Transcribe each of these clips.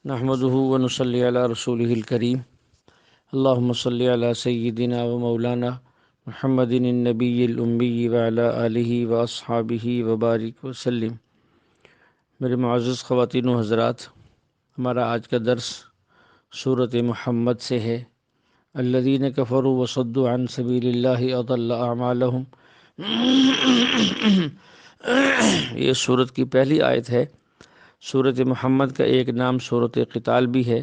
نحمده ونصلي على رسوله الكريم اللهم صل على سيدنا ومولانا محمد النبي الأمي وعلى آله وأصحابه وبارك وسلم۔ میرے معزز خواتین و حضرات، ہمارا آج کا درس سورۃ محمد سے ہے۔ الذین کفروا وصدوا عن سبیل اللہ اضل اعمالهم۔ یہ سورت کی پہلی آیت ہے۔ سورۃ محمد کا ایک نام سورۃ قتال بھی ہے،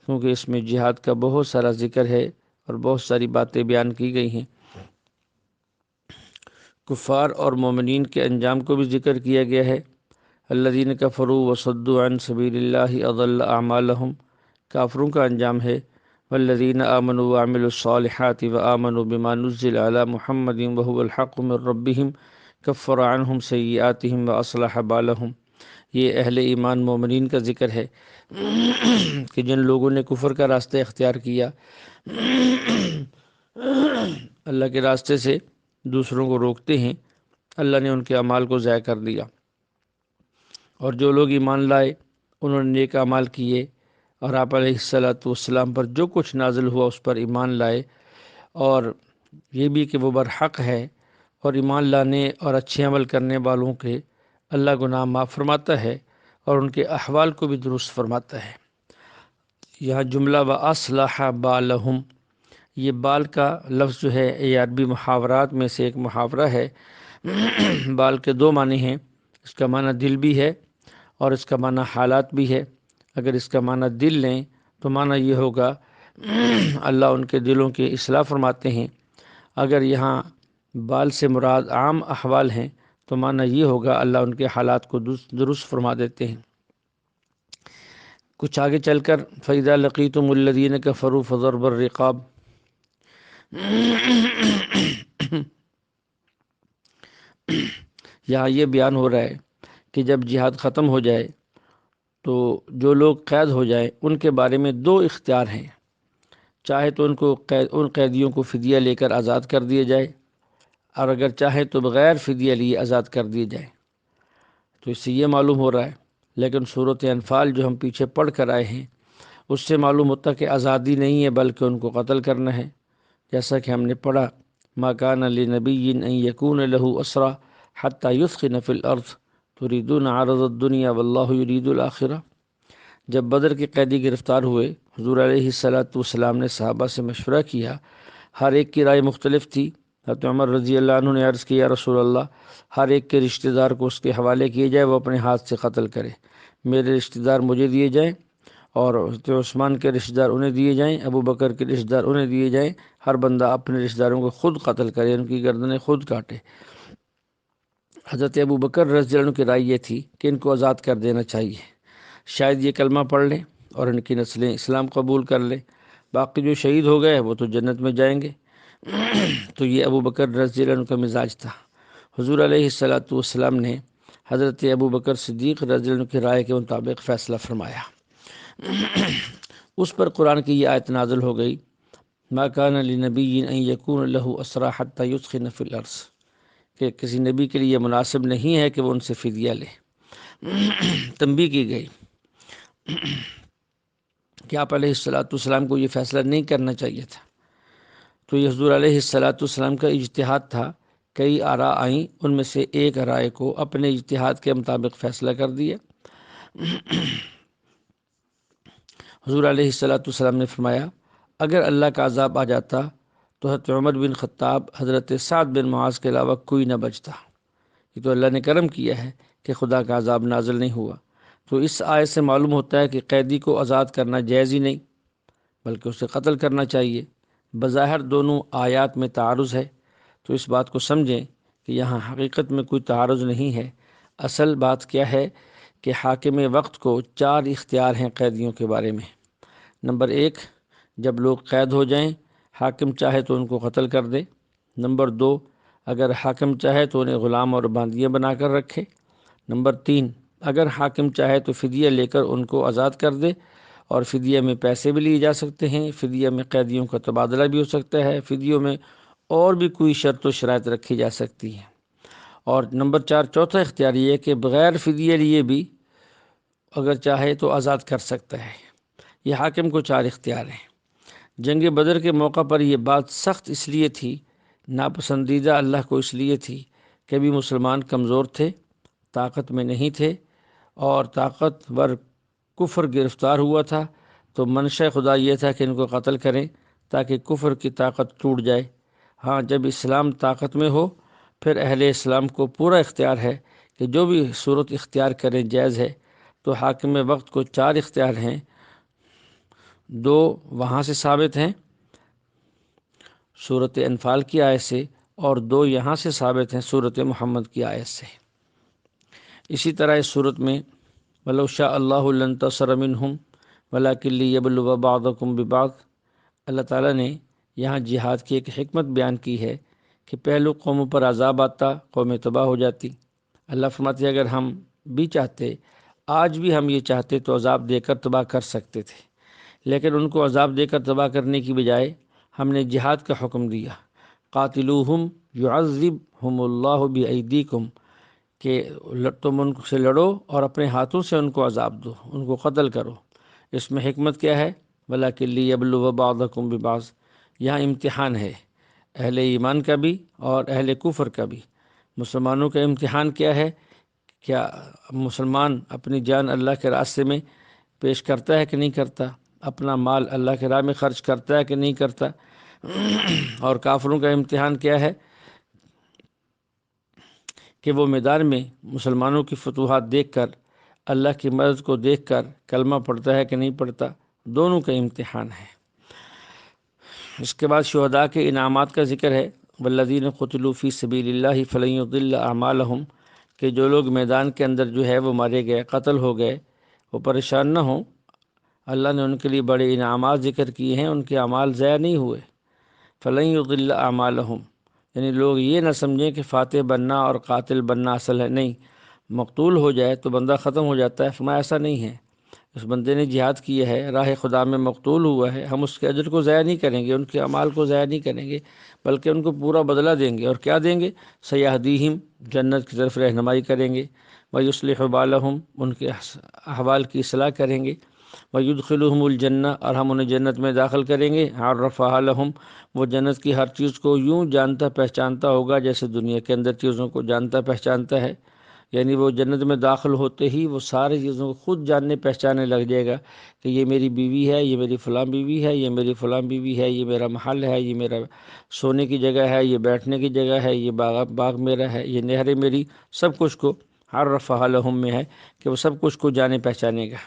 کیونکہ اس میں جہاد کا بہت سارا ذکر ہے اور بہت ساری باتیں بیان کی گئی ہیں۔ کفار اور مومنین کے انجام کو بھی ذکر کیا گیا ہے۔ الذین کفروا وصدوا عن سبیل اللہ اضل اعمالهم، کافروں کا انجام ہے۔ والذین آمنوا وعملوا الصالحات وآمنوا بما نزل على محمد وهو الحق من ربهم کفر عنهم سیئاتهم واصلح بالهم۔ یہ اہل ایمان مومنین کا ذکر ہے کہ جن لوگوں نے کفر کا راستہ اختیار کیا، اللہ کے راستے سے دوسروں کو روکتے ہیں، اللہ نے ان کے اعمال کو ضائع کر دیا۔ اور جو لوگ ایمان لائے، انہوں نے نیک اعمال کیے اور آپ علیہ السلام پر جو کچھ نازل ہوا اس پر ایمان لائے، اور یہ بھی کہ وہ برحق ہے، اور ایمان لانے اور اچھے عمل کرنے والوں کے اللہ گناہ معاف فرماتا ہے اور ان کے احوال کو بھی درست فرماتا ہے۔ یہاں جملہ وَأَصْلَحَ بَالَهُمْ، یہ بال کا لفظ جو ہے یہ عربی محاورات میں سے ایک محاورہ ہے۔ بال کے دو معنی ہیں، اس کا معنی دل بھی ہے اور اس کا معنی حالات بھی ہے۔ اگر اس کا معنی دل لیں تو معنی یہ ہوگا اللہ ان کے دلوں کی اصلاح فرماتے ہیں۔ اگر یہاں بال سے مراد عام احوال ہیں تو معنی یہ ہوگا اللہ ان کے حالات کو درست فرما دیتے ہیں۔ کچھ آگے چل کر فَإِذَا لَقِيتُمُ الَّذِينَ كَفَرُوا فَضَرْبَ الرِّقَابِ، یہاں یہ بیان ہو رہا ہے کہ جب جہاد ختم ہو جائے تو جو لوگ قید ہو جائیں ان کے بارے میں دو اختیار ہیں۔ چاہے تو ان قیدیوں کو فدیہ لے کر آزاد کر دیا جائے، اور اگر چاہے تو بغیر فدیہ لیے آزاد کر دیے جائیں۔ تو اس سے یہ معلوم ہو رہا ہے، لیکن سورۃ انفال جو ہم پیچھے پڑھ کر آئے ہیں اس سے معلوم ہوتا کہ آزادی نہیں ہے بلکہ ان کو قتل کرنا ہے۔ جیسا کہ ہم نے پڑھا ما کان لنبی ان یکون لہ اسرى حتی یثخن فی الارض تریدون عرض الدنیا واللہ یرید الآخرہ۔ جب بدر کے قیدی گرفتار ہوئے، حضور علیہ السلام نے صحابہ سے مشورہ کیا، ہر ایک کی رائے مختلف تھی۔ حضرت عمر رضی اللہ عنہ نے عرض کیا، رسول اللہ، ہر ایک کے رشتہ دار کو اس کے حوالے کیے جائے، وہ اپنے ہاتھ سے قتل کرے۔ میرے رشتہ دار مجھے دیے جائیں اور حضرت عثمان کے رشتہ دار انہیں دیے جائیں، ابو بکر کے رشتہ دار انہیں دیے جائیں۔ ہر بندہ اپنے رشتہ داروں کو خود قتل کرے، ان کی گردنیں خود کاٹے۔ حضرت ابو بکر رضی اللہ عنہ کی رائے یہ تھی کہ ان کو آزاد کر دینا چاہیے، شاید یہ کلمہ پڑھ لیں اور ان کی نسلیں اسلام قبول کر لیں، باقی جو شہید ہو گئے وہ تو جنت میں جائیں گے۔ تو یہ ابو بکر رضی اللہ عنہ کا مزاج تھا۔ حضور علیہ السلام نے حضرت ابو بکر صدیق رضی اللہ عنہ کی رائے کے مطابق فیصلہ فرمایا۔ اس پر قرآن کی یہ آیت نازل ہو گئی، ما کان لنبی ان یکون لہ اسریٰ حتی یثخن فی الارض، کہ کسی نبی کے لیے مناسب نہیں ہے کہ وہ ان سے فدیہ لے۔ تنبیہ کی گئی کہ آپ علیہ السلام کو یہ فیصلہ نہیں کرنا چاہیے تھا۔ تو یہ حضور علیہ السلام کا اجتہاد تھا، کئی آراء آئیں، ان میں سے ایک رائے کو اپنے اجتہاد کے مطابق فیصلہ کر دیا۔ حضور علیہ السلام نے فرمایا، اگر اللہ کا عذاب آ جاتا تو حضرت عمر بن خطاب، حضرت سعد بن معاذ کے علاوہ کوئی نہ بچتا۔ یہ تو اللہ نے کرم کیا ہے کہ خدا کا عذاب نازل نہیں ہوا۔ تو اس آیت سے معلوم ہوتا ہے کہ قیدی کو آزاد کرنا جائز ہی نہیں بلکہ اسے قتل کرنا چاہیے۔ بظاہر دونوں آیات میں تعارض ہے، تو اس بات کو سمجھیں کہ یہاں حقیقت میں کوئی تعارض نہیں ہے۔ اصل بات کیا ہے کہ حاکم وقت کو 4 اختیار ہیں قیدیوں کے بارے میں۔ نمبر 1، جب لوگ قید ہو جائیں، حاکم چاہے تو ان کو قتل کر دے۔ نمبر 2، اگر حاکم چاہے تو انہیں غلام اور باندیاں بنا کر رکھے۔ نمبر 3، اگر حاکم چاہے تو فدیہ لے کر ان کو آزاد کر دے، اور فدیہ میں پیسے بھی لیے جا سکتے ہیں، فدیہ میں قیدیوں کا تبادلہ بھی ہو سکتا ہے، فدیوں میں اور بھی کوئی شرط و شرائط رکھی جا سکتی ہے۔ اور نمبر 4، چوتھا اختیار یہ ہے کہ بغیر فدیہ لیے بھی اگر چاہے تو آزاد کر سکتا ہے۔ یہ حاکم کو 4 اختیار ہیں۔ جنگ بدر کے موقع پر یہ بات سخت اس لیے تھی، ناپسندیدہ اللہ کو اس لیے تھی کہ ابھی مسلمان کمزور تھے، طاقت میں نہیں تھے، اور طاقتور کفر گرفتار ہوا تھا، تو منشا خدا یہ تھا کہ ان کو قتل کریں تاکہ کفر کی طاقت ٹوٹ جائے۔ ہاں، جب اسلام طاقت میں ہو پھر اہل اسلام کو پورا اختیار ہے کہ جو بھی صورت اختیار کریں جائز ہے۔ تو حاکم وقت کو 4 اختیار ہیں، 2 وہاں سے ثابت ہیں سورۃ انفال کی آیت سے، اور 2 یہاں سے ثابت ہیں سورۃ محمد کی آیت سے۔ اسی طرح اس صورت میں وَلَوْ شَاءَ اللَّهُ لَانتَصَرَ مِنْهُمْ وَلَٰكِن لِيَبْلُوَ بَعْضَكُمْ بِبَعْضٍ۔ اللہ تعالیٰ نے یہاں جہاد کی ایک حکمت بیان کی ہے کہ پہلو قوموں پر عذاب آتا، قومیں تباہ ہو جاتی۔ اللہ فرماتے اگر ہم بھی چاہتے، آج بھی ہم یہ چاہتے تو عذاب دے کر تباہ کر سکتے تھے، لیکن ان کو عذاب دے کر تباہ کرنے کی بجائے ہم نے جہاد کا حکم دیا۔ قاتلوہم یعذبہم اللہ بایدیکم، کہ تم ان سے لڑو اور اپنے ہاتھوں سے ان کو عذاب دو، ان کو قتل کرو۔ اس میں حکمت کیا ہے؟ وَلَٰكِن لِيَبْلُوَ بَعْضَكُمْ بِبَعْضٍ، یہاں امتحان ہے اہل ایمان کا بھی اور اہل کفر کا بھی۔ مسلمانوں کا امتحان کیا ہے؟ کیا مسلمان اپنی جان اللہ کے راستے میں پیش کرتا ہے کہ نہیں کرتا؟ اپنا مال اللہ کے راہ میں خرچ کرتا ہے کہ نہیں کرتا؟ اور کافروں کا امتحان کیا ہے کہ وہ میدان میں مسلمانوں کی فتوحات دیکھ کر، اللہ کی مدد کو دیکھ کر کلمہ پڑھتا ہے کہ نہیں پڑھتا؟ دونوں کا امتحان ہے۔ اس کے بعد شہداء کے انعامات کا ذکر ہے، والذین قتلوا فی سبیل اللہ فلن یضل اعمالہم، کہ جو لوگ میدان کے اندر جو ہے وہ مارے گئے، قتل ہو گئے، وہ پریشان نہ ہوں، اللہ نے ان کے لیے بڑے انعامات ذکر کیے ہیں، ان کے اعمال ضائع نہیں ہوئے۔ فلن یضل اعمالہم، یعنی لوگ یہ نہ سمجھیں کہ فاتح بننا اور قاتل بننا اصل ہے، نہیں، مقتول ہو جائے تو بندہ ختم ہو جاتا ہے، فرمایا ایسا نہیں ہے۔ اس بندے نے جہاد کیا ہے، راہ خدا میں مقتول ہوا ہے، ہم اس کے اجر کو ضائع نہیں کریں گے، ان کے اعمال کو ضائع نہیں کریں گے، بلکہ ان کو پورا بدلہ دیں گے۔ اور کیا دیں گے؟ سیہدیہم، جنت کی طرف رہنمائی کریں گے، ویصلح بالہم، ان کے احوال کی اصلاح کریں گے، ویدخلہم الجنہ، اور ہم انہیں جنت میں داخل کریں گے، عرفہا لہم، وہ جنت کی ہر چیز کو یوں جانتا پہچانتا ہوگا جیسے دنیا کے اندر چیزوں کو جانتا پہچانتا ہے۔ یعنی وہ جنت میں داخل ہوتے ہی وہ ساری چیزوں کو خود جاننے پہچاننے لگ جائے گا کہ یہ میری بیوی ہے، یہ میری فلاں بیوی ہے، یہ میری فلاں بیوی ہے، یہ میرا محل ہے، یہ میرا سونے کی جگہ ہے، یہ بیٹھنے کی جگہ ہے، یہ باغ میرا ہے، یہ نہریں میری، سب کچھ کو عرفہا لہم میں ہے کہ وہ سب کچھ کو جانے پہچانے گا۔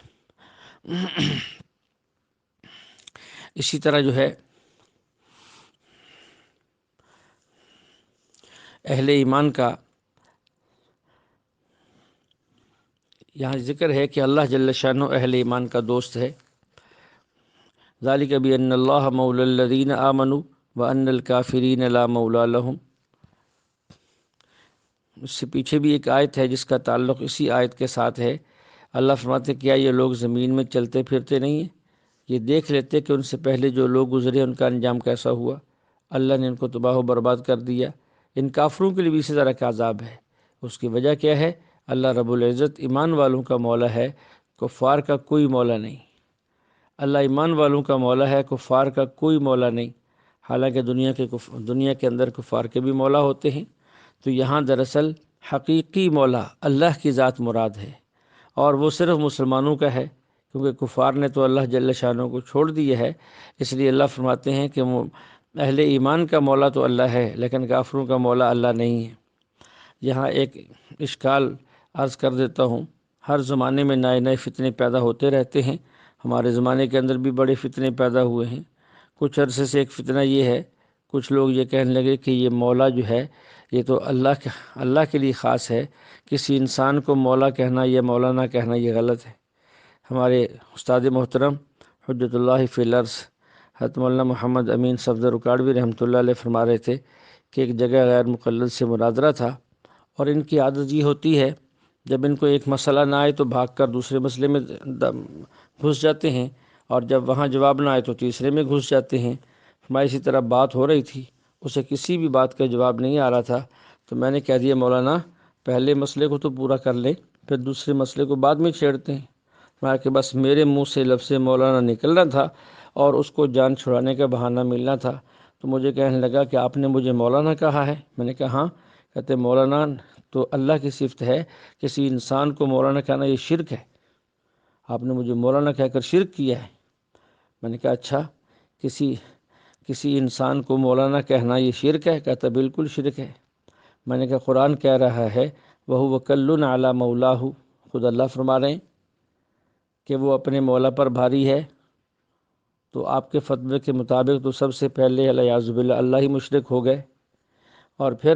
اسی طرح جو ہے اہل ایمان کا یہاں ذکر ہے کہ اللہ جل شانہ اہل ایمان کا دوست ہے۔ ذالک بأن اللہ مولی الذین آمنوا وأن الکافرین لا مولی لہم۔ اس سے پیچھے بھی ایک آیت ہے جس کا تعلق اسی آیت کے ساتھ ہے۔ اللہ فرماتے کیا یہ لوگ زمین میں چلتے پھرتے نہیں ہیں؟ یہ دیکھ لیتے کہ ان سے پہلے جو لوگ گزرے ان کا انجام کیسا ہوا، اللہ نے ان کو تباہ و برباد کر دیا۔ ان کافروں کے لیے بھی اسی طرح کا عذاب ہے۔ اس کی وجہ کیا ہے؟ اللہ رب العزت ایمان والوں کا مولا ہے، کفار کا کوئی مولا نہیں۔ اللہ ایمان والوں کا مولا ہے، کفار کا کوئی مولا نہیں۔ حالانکہ دنیا کے اندر کفار کے بھی مولا ہوتے ہیں، تو یہاں دراصل حقیقی مولا اللہ کی ذات مراد ہے، اور وہ صرف مسلمانوں کا ہے، کیونکہ کفار نے تو اللہ جل شانہ کو چھوڑ دیا ہے۔ اس لیے اللہ فرماتے ہیں کہ اہل ایمان کا مولا تو اللہ ہے، لیکن کافروں کا مولا اللہ نہیں ہے۔ یہاں ایک اشکال عرض کر دیتا ہوں، ہر زمانے میں نئے نئے فتنے پیدا ہوتے رہتے ہیں، ہمارے زمانے کے اندر بھی بڑے فتنے پیدا ہوئے ہیں۔ کچھ عرصے سے ایک فتنہ یہ ہے، کچھ لوگ یہ کہنے لگے کہ یہ مولا جو ہے یہ تو اللہ کے لیے خاص ہے، کسی انسان کو مولا کہنا یا مولانا کہنا یہ غلط ہے۔ ہمارے استاد محترم حجت اللہ فی الارض حضرت مولانا محمد امین صفدر رکاڑوی رحمۃ اللہ علیہ فرما رہے تھے کہ ایک جگہ غیر مقلد سے مناظرہ تھا، اور ان کی عادت یہ ہوتی ہے جب ان کو ایک مسئلہ نہ آئے تو بھاگ کر دوسرے مسئلے میں گھس جاتے ہیں، اور جب وہاں جواب نہ آئے تو تیسرے میں گھس جاتے ہیں۔ ہماری اسی طرح بات ہو رہی تھی، اسے کسی بھی بات کا جواب نہیں آ رہا تھا، تو میں نے کہہ دیا مولانا پہلے مسئلے کو تو پورا کر لیں، پھر دوسرے مسئلے کو بعد میں چھیڑتے ہیں۔ فرمایا کہ بس میرے منہ سے لفظ مولانا نکلنا تھا اور اس کو جان چھڑانے کا بہانہ ملنا تھا، تو مجھے کہنے لگا کہ آپ نے مجھے مولانا کہا ہے؟ میں نے کہا ہاں۔ کہتے مولانا تو اللہ کی صفت ہے، کسی انسان کو مولانا کہنا یہ شرک ہے، آپ نے مجھے مولانا کہہ کر شرک کیا ہے۔ میں نے کہا اچھا، کسی انسان کو مولانا کہنا یہ شرک ہے؟ کہتا بالکل شرک ہے۔ میں نے کہا قرآن کہہ رہا ہے وَهُوَ كَلٌّ عَلَى مَوْلَاهُ، خود اللہ فرما رہے ہیں کہ وہ اپنے مولا پر بھاری ہے، تو آپ کے فتوے کے مطابق تو سب سے پہلے الیاذ باللہ اللہ ہی مشرک ہو گئے۔ اور پھر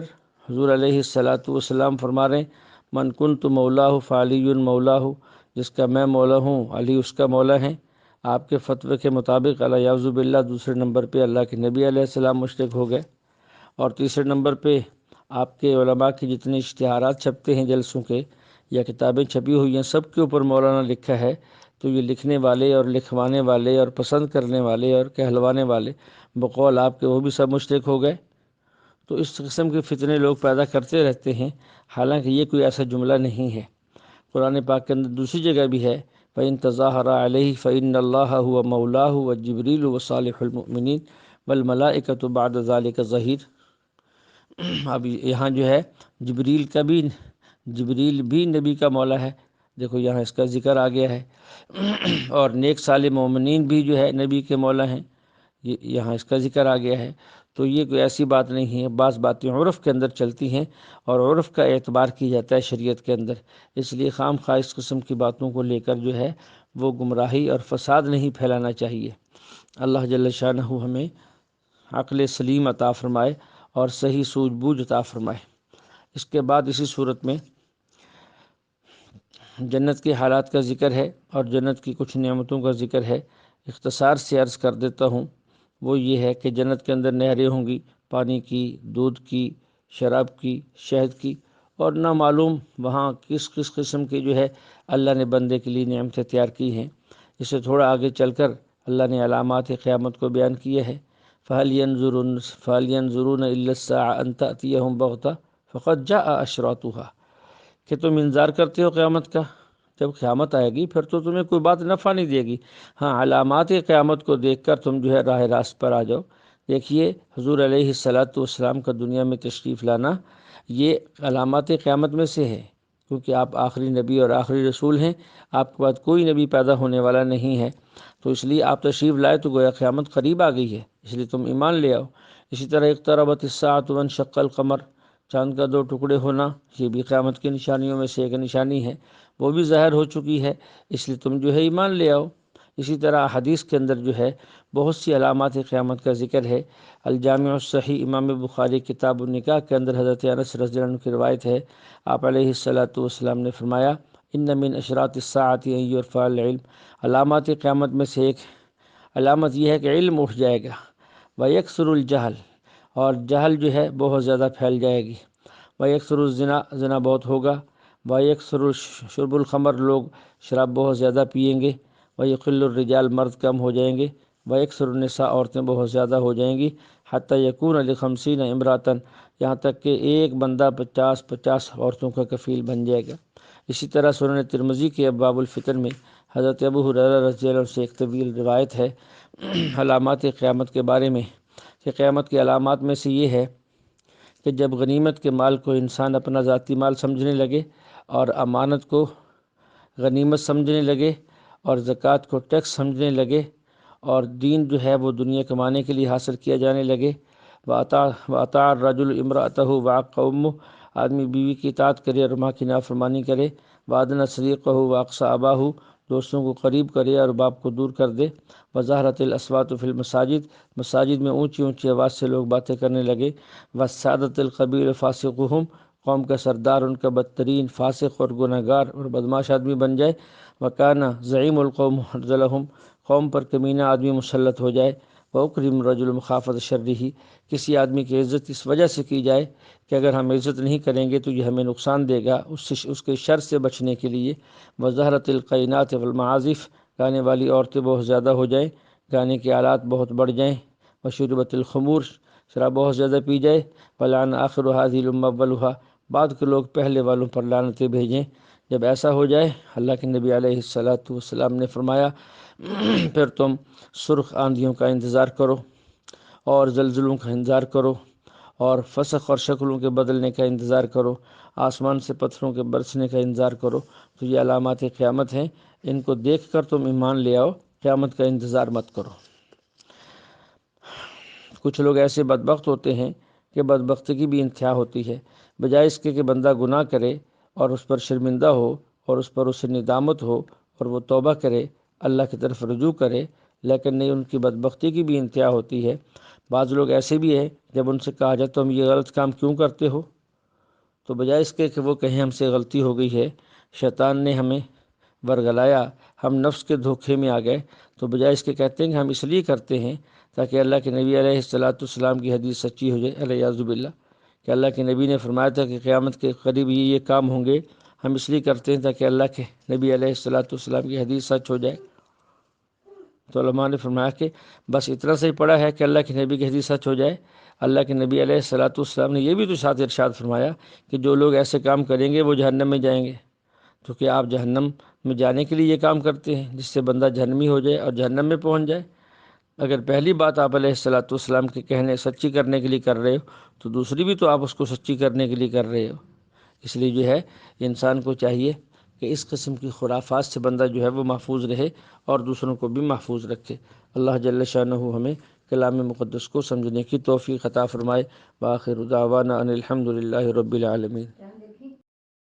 حضور علیہ السلام فرما رہے ہیں من کنت مولاہ فعلی مولاہ، جس کا میں مولا ہوں علی اس کا مولا ہے۔ آپ کے فتوے کے مطابق الیاذ باللہ دوسرے نمبر پہ اللہ کے نبی علیہ السلام مشرک ہو گئے، اور تیسرے نمبر پہ آپ کے علماء کے جتنے اشتہارات چھپتے ہیں جلسوں کے یا کتابیں چھپی ہوئی ہیں سب کے اوپر مولانا لکھا ہے، تو یہ لکھنے والے اور لکھوانے والے اور پسند کرنے والے اور کہلوانے والے بقول آپ کے وہ بھی سب مشرک ہو گئے۔ تو اس قسم کے فتنے لوگ پیدا کرتے رہتے ہیں، حالانکہ یہ کوئی ایسا جملہ نہیں ہے۔ قرآن پاک کے اندر دوسری جگہ بھی ہے فَإِن تَظَاهَرَ عَلَيْهِ فَإِنَّ اللَّهَ هُوَ مَوْلَاهُ وَجِبْرِيلُ وَصَالِحُ الْمُؤْمِنِينَ وَالْمَلَائِكَةُ بَعْدَ ذَلِكَ ظَهِيرٌ۔ اب یہاں جو ہے جبریل بھی نبی کا مولا ہے، دیکھو یہاں اس کا ذکر آ گیا ہے، اور نیک صالح مومنین بھی جو ہے نبی کے مولا ہیں، یہاں اس کا ذکر آ گیا ہے۔ تو یہ کوئی ایسی بات نہیں ہے، بعض باتیں عرف کے اندر چلتی ہیں اور عرف کا اعتبار کی جاتا ہے شریعت کے اندر، اس لیے خام خواہ اس قسم کی باتوں کو لے کر جو ہے وہ گمراہی اور فساد نہیں پھیلانا چاہیے۔ اللہ جل شانہ ہمیں عقل سلیم عطا فرمائے اور صحیح سوجھ بوجھ عطا فرمائے۔ اس کے بعد اسی صورت میں جنت کے حالات کا ذکر ہے اور جنت کی کچھ نعمتوں کا ذکر ہے، اختصار سے عرض کر دیتا ہوں۔ وہ یہ ہے کہ جنت کے اندر نہریں ہوں گی، پانی کی، دودھ کی، شراب کی، شہد کی، اور نامعلوم وہاں کس کس قسم کی جو ہے اللہ نے بندے کے لیے نعمتیں تیار کی ہیں۔ اسے تھوڑا آگے چل کر اللہ نے علامات قیامت کو بیان کیا ہے۔ فَهَلْ يَنظُرُونَ إِلَّا السَّاعَةَ أَن تَأْتِيَهُم بَغْتَةً فَقَدْ جَاءَ أَشْرَاطُهَا، کہ تم انتظار کرتے ہو قیامت کا، جب قیامت آئے گی پھر تو تمہیں کوئی بات نفع نہیں دے گی، ہاں علامات قیامت کو دیکھ کر تم جو ہے راہ راست پر آ جاؤ۔ دیکھیے حضور علیہ السلام کا دنیا میں تشریف لانا یہ علامات قیامت میں سے ہے، کیونکہ آپ آخری نبی اور آخری رسول ہیں، آپ کے بعد کوئی نبی پیدا ہونے والا نہیں ہے، تو اس لیے آپ تشریف لائے تو گویا قیامت قریب آ گئی ہے، اس لیے تم ایمان لے آؤ۔ اسی طرح اقتربت الساعۃ وانشق القمر، چاند کا دو ٹکڑے ہونا یہ بھی قیامت کی نشانیوں میں سے ایک نشانی ہے، وہ بھی ظاہر ہو چکی ہے، اس لیے تم جو ہے ایمان لے آؤ۔ اسی طرح حدیث کے اندر جو ہے بہت سی علامات قیامت کا ذکر ہے۔ الجامع الصحیح امام بخاری کتاب النکاح کے اندر حضرت انس رضی اللہ عنہ کی روایت ہے، آپ علیہ السلام نے فرمایا ان من اشراط الساعۃ ان یرفع العلم، علامات قیامت میں سے ایک علامت یہ ہے کہ علم اٹھ جائے گا، ویکثر الجہل، اور جہل جو ہے بہت زیادہ پھیل جائے گی، ویکثر الزنا، زنا بہت ہوگا، ویکثر شرب الخمر، لوگ شراب بہت زیادہ پئیں گے، ویقل الرجال، مرد کم ہو جائیں گے، ویکثر النساء، عورتیں بہت زیادہ ہو جائیں گی، حتی یکون لخمسین امراتن، یہاں تک کہ ایک بندہ 50 عورتوں کا کفیل بن جائے گا۔ اسی طرح سنن ترمذی کے ابواب الفتن میں حضرت ابو ہریرہ رضی اللہ عنہ سے ایک طویل روایت ہے علامات قیامت کے بارے میں، کہ قیامت کی علامات میں سے یہ ہے کہ جب غنیمت کے مال کو انسان اپنا ذاتی مال سمجھنے لگے اور امانت کو غنیمت سمجھنے لگے اور زکوٰۃ کو ٹیکس سمجھنے لگے اور دین جو ہے وہ دنیا کمانے کے لیے حاصل کیا جانے لگے، وَأَطَاعَ الرَّجُلُ امْرَأَتَهُ وَعَقَّ أُمُّهُ، آدمی بیوی کی اطاعت کرے اور ماں کی نافرمانی کرے، وَأَدْنَىٰ صَدِيقَهُ وَأَقْصَىٰ أَبَاهُ، دوستوں کو قریب کرے اور باپ کو دور کر دے، وَظَهَرَتِ الْأَصْوَاتُ فِي الْمَسَاجِدِ، مساجد میں اونچی اونچی آواز سے لوگ باتیں کرنے لگے، وَالسَّادَةِ الْقَبِيلُ فَاسِقُهُمْ، قوم کا سردار ان کا بدترین فاسق اور گنہگار اور بدمعاش آدمی بن جائے، وَكَانَ زَعِيمُ الْقَوْمِ أَرْذَلَهُمْ، قوم پر کمینہ آدمی مسلط ہو جائے، وَأُكْرِمَ الرَّجُلُ مَخَافَةَ شَرِّهِ، کسی آدمی کی عزت اس وجہ سے کی جائے کہ اگر ہم عزت نہیں کریں گے تو یہ ہمیں نقصان دے گا، اس کے شر سے بچنے کے لیے، وَظَهَرَتِ الْقَيْنَاتِ وَالْمَعَازِفِ، گانے والی عورتیں بہت زیادہ ہو جائیں، گانے کے آلات بہت بڑھ جائیں، وَشُرِبَتِ الْخُمُورُ، شراب بہت زیادہ پی جائے، وَلَعَنَ آخِرُ هَٰذِهِ الْأُمَّةِ أَوَّلُهَا، بعد کے لوگ پہلے والوں پر لعنتیں بھیجیں، جب ایسا ہو جائے اللہ کے نبی علیہ السلام نے فرمایا پھر تم سرخ آندھیوں کا انتظار کرو اور زلزلوں کا انتظار کرو اور فسق اور شکلوں کے بدلنے کا انتظار کرو، آسمان سے پتھروں کے برسنے کا انتظار کرو۔ تو یہ علامات قیامت ہیں، ان کو دیکھ کر تم ایمان لے آؤ، قیامت کا انتظار مت کرو۔ کچھ لوگ ایسے بدبخت ہوتے ہیں کہ بدبختی بھی انتہا ہوتی ہے، بجائے اس کے کہ بندہ گناہ کرے اور اس پر شرمندہ ہو اور اس پر اسے ندامت ہو اور وہ توبہ کرے، اللہ کی طرف رجوع کرے، لیکن نہیں، ان کی بدبختی کی بھی انتہا ہوتی ہے۔ بعض لوگ ایسے بھی ہیں، جب ان سے کہا جائے تم یہ غلط کام کیوں کرتے ہو، تو بجائے اس کے کہ وہ کہیں ہم سے غلطی ہو گئی ہے، شیطان نے ہمیں ورگلایا، ہم نفس کے دھوکے میں آ گئے، تو بجائے اس کے کہتے ہیں کہ ہم اس لیے کرتے ہیں تاکہ اللہ کے نبی علیہ السلام کی حدیث سچی ہو جائے، الیاذ باللہ، کہ اللہ کے نبی نے فرمایا تھا کہ قیامت کے قریب یہ کام ہوں گے، ہم اس لیے کرتے ہیں تاکہ اللہ کے نبی علیہ السلام کی حدیث سچ ہو جائے۔ تو علماء نے فرمایا کہ بس اتنا سے ہی پڑا ہے کہ اللہ کے نبی کی حدیث سچ ہو جائے۔ اللہ کے نبی علیہ السلام نے یہ بھی تو ساتھ ارشاد فرمایا کہ جو لوگ ایسے کام کریں گے وہ جہنم میں جائیں گے۔ تو کیا آپ جہنم میں جانے کے لیے یہ کام کرتے ہیں جس سے بندہ جہنمی ہو جائے اور جہنم میں پہنچ جائے؟ اگر پہلی بات آپ علیہ السلام کے کہنے سچی کرنے کے لیے کر رہے ہو تو دوسری بھی تو آپ اس کو سچی کرنے کے لیے کر رہے ہو۔ اس لیے جو ہے انسان کو چاہیے کہ اس قسم کی خرافات سے بندہ جو ہے وہ محفوظ رہے اور دوسروں کو بھی محفوظ رکھے۔ اللہ جل شانہ ہمیں کلام مقدس کو سمجھنے کی توفیق عطا فرمائے۔ وآخر دعوانا ان الحمد للہ رب العالمین۔